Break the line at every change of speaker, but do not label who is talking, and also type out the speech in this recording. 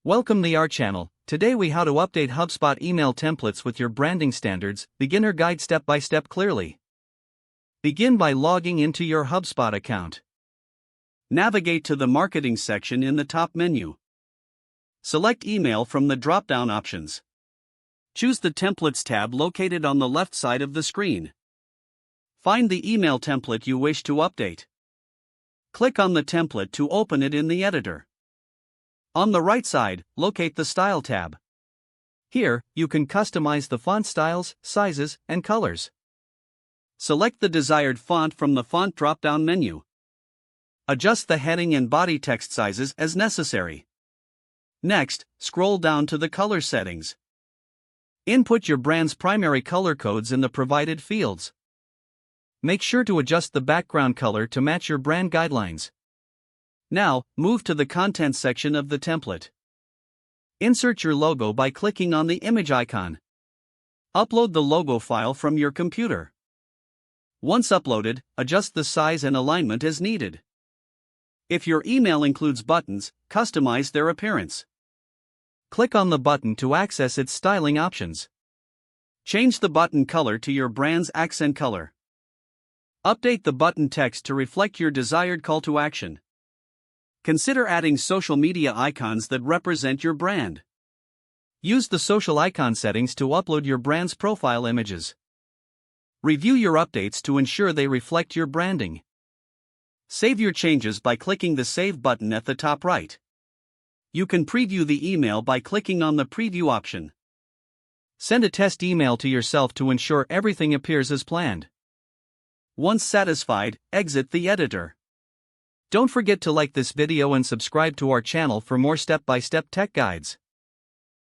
Welcome to our channel. Today we how to update HubSpot email templates with your branding standards, beginner guide step by step clearly. Begin by logging into your HubSpot account. Navigate to the marketing section in the top menu. Select email from the drop-down options. Choose the templates tab located on the left side of the screen. Find the email template you wish to update. Click on the template to open it in the editor. On the right side, locate the Style tab. Here, you can customize the font styles, sizes, and colors. Select the desired font from the font drop-down menu. Adjust the heading and body text sizes as necessary. Next, scroll down to the color settings. Input your brand's primary color codes in the provided fields. Make sure to adjust the background color to match your brand guidelines. Now, move to the content section of the template. Insert your logo by clicking on the image icon. Upload the logo file from your computer. Once uploaded, adjust the size and alignment as needed. If your email includes buttons, customize their appearance. Click on the button to access its styling options. Change the button color to your brand's accent color. Update the button text to reflect your desired call to action. Consider adding social media icons that represent your brand. Use the social icon settings to upload your brand's profile images. Review your updates to ensure they reflect your branding. Save your changes by clicking the Save button at the top right. You can preview the email by clicking on the Preview option. Send a test email to yourself to ensure everything appears as planned. Once satisfied, exit the editor. Don't forget to like this video and subscribe to our channel for more step-by-step tech guides.